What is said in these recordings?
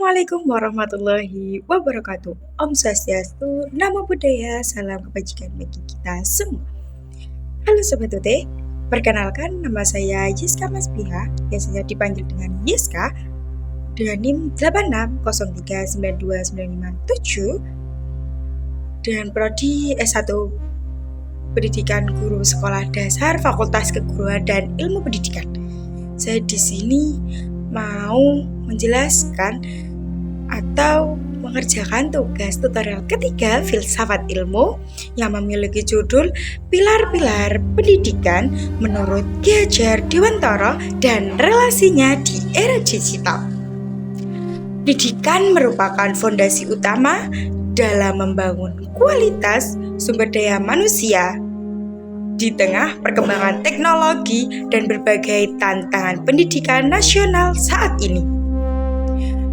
Assalamualaikum warahmatullahi wabarakatuh. Om Swastiastu, Namo Buddhaya, salam kebajikan bagi kita semua. Halo Sobat UT, perkenalkan nama saya Yiska Masbiha, biasanya dipanggil dengan Yiska, dengan NIM 8603929557, dengan Prodi S1 Pendidikan Guru Sekolah Dasar Fakultas Keguruan dan Ilmu Pendidikan. Saya di sini mau menjelaskan atau mengerjakan tugas tutorial ketiga filsafat ilmu yang memiliki judul Pilar-Pilar Pendidikan menurut Ki Hajar Dewantara dan relasinya di era digital. Pendidikan merupakan fondasi utama dalam membangun kualitas sumber daya manusia di tengah perkembangan teknologi dan berbagai tantangan pendidikan nasional saat ini.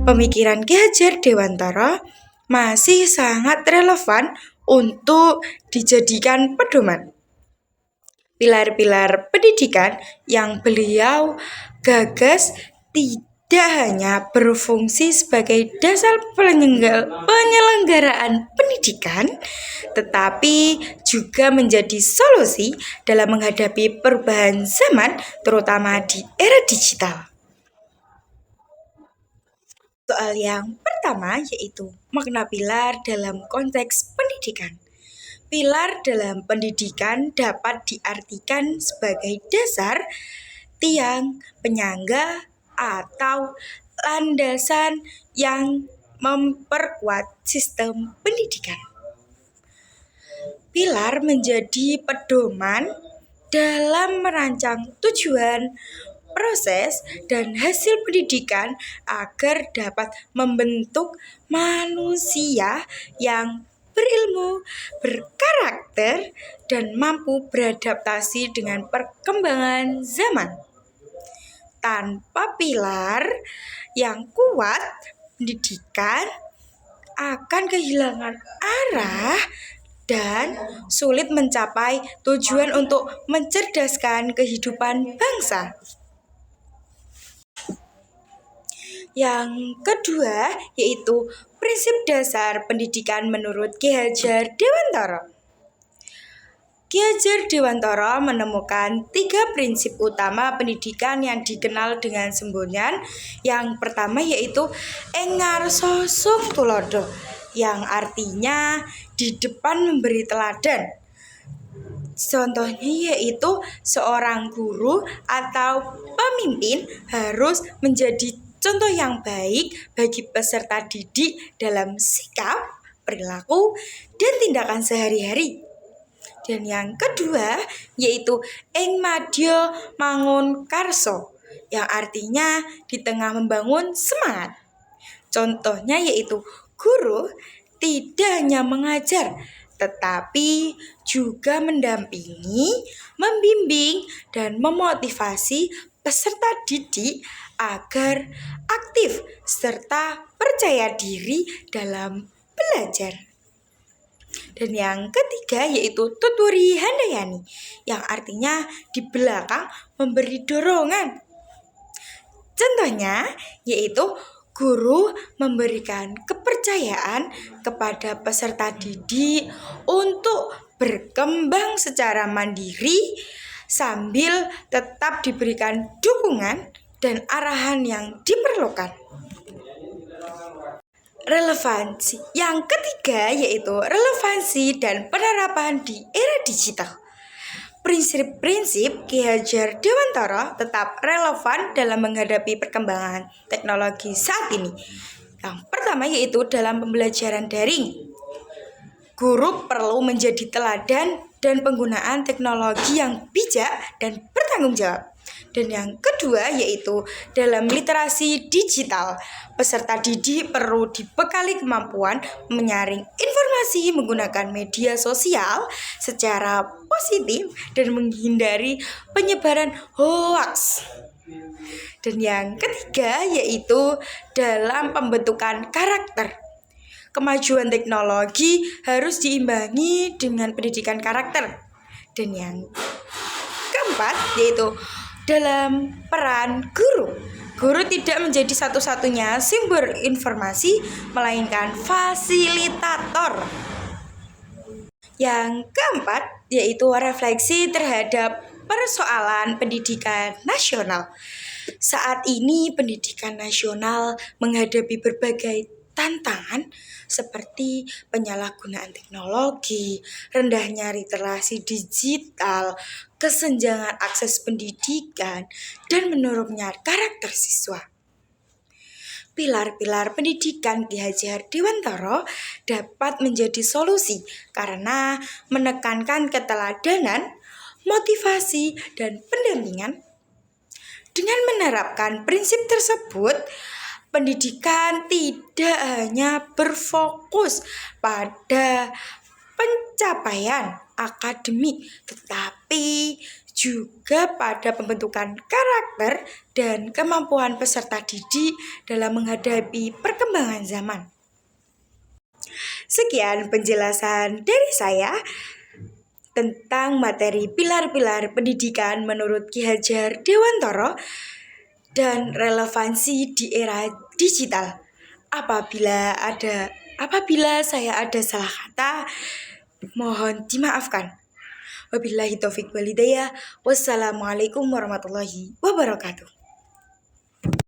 Pemikiran Ki Hajar Dewantara masih sangat relevan untuk dijadikan pedoman. Pilar-pilar pendidikan yang beliau gagas tidak hanya berfungsi sebagai dasar penyelenggaraan pendidikan, tetapi juga menjadi solusi dalam menghadapi perubahan zaman, terutama di era digital. Soal yang pertama yaitu makna pilar dalam konteks pendidikan. Pilar dalam pendidikan dapat diartikan sebagai dasar, tiang, penyangga, atau landasan yang memperkuat sistem pendidikan. Pilar menjadi pedoman dalam merancang tujuan, proses, dan hasil pendidikan agar dapat membentuk manusia yang berilmu, berkarakter, dan mampu beradaptasi dengan perkembangan zaman. Tanpa pilar yang kuat, pendidikan akan kehilangan arah dan sulit mencapai tujuan untuk mencerdaskan kehidupan bangsa. Yang kedua yaitu prinsip dasar pendidikan menurut Ki Hajar Dewantara. Ki Hajar Dewantara menemukan 3 prinsip utama pendidikan yang dikenal dengan semboyan. Yang pertama yaitu Engarso Sung Tulodo, yang artinya di depan memberi teladan. Contohnya yaitu seorang guru atau pemimpin harus menjadi contoh yang baik bagi peserta didik dalam sikap, perilaku, dan tindakan sehari-hari. Dan yang kedua yaitu Ing Madya Mangun Karso, yang artinya di tengah membangun semangat. Contohnya yaitu guru tidak hanya mengajar, tetapi juga mendampingi, membimbing, dan memotivasi peserta didik agar aktif serta percaya diri dalam belajar. Dan yang ketiga yaitu Tuturi Handayani, yang artinya di belakang memberi dorongan. Contohnya yaitu guru memberikan kepercayaan kepada peserta didik untuk berkembang secara mandiri sambil tetap diberikan dukungan dan arahan yang diperlukan. Relevansi. Yang ketiga yaitu relevansi dan penerapan di era digital. Prinsip-prinsip Ki Hajar Dewantara tetap relevan dalam menghadapi perkembangan teknologi saat ini. Yang pertama yaitu dalam pembelajaran daring. Guru perlu menjadi teladan dan penggunaan teknologi yang bijak dan bertanggung jawab. Dan yang kedua yaitu dalam literasi digital. Peserta didik perlu dibekali kemampuan menyaring informasi menggunakan media sosial secara positif dan menghindari penyebaran hoaks. Dan yang ketiga yaitu dalam pembentukan karakter. Kemajuan teknologi harus diimbangi dengan pendidikan karakter. Dan yang keempat yaitu dalam peran guru. Guru tidak menjadi satu-satunya sumber informasi, melainkan fasilitator. Yang keempat, yaitu refleksi terhadap persoalan pendidikan nasional. Saat ini pendidikan nasional menghadapi berbagai tantangan seperti penyalahgunaan teknologi, rendahnya literasi digital, kesenjangan akses pendidikan, dan menurunnya karakter siswa. Pilar-pilar pendidikan Ki Hajar Dewantara dapat menjadi solusi karena menekankan keteladanan, motivasi, dan pendampingan. Dengan menerapkan prinsip tersebut, pendidikan tidak hanya berfokus pada pencapaian akademik, tetapi juga pada pembentukan karakter dan kemampuan peserta didik dalam menghadapi perkembangan zaman. Sekian penjelasan dari saya tentang materi pilar-pilar pendidikan menurut Ki Hajar Dewantara dan relevansi di era digital. Apabila saya ada salah kata, mohon dimaafkan. Wabillahi taufiq walhidayah. Wassalamualaikum warahmatullahi wabarakatuh.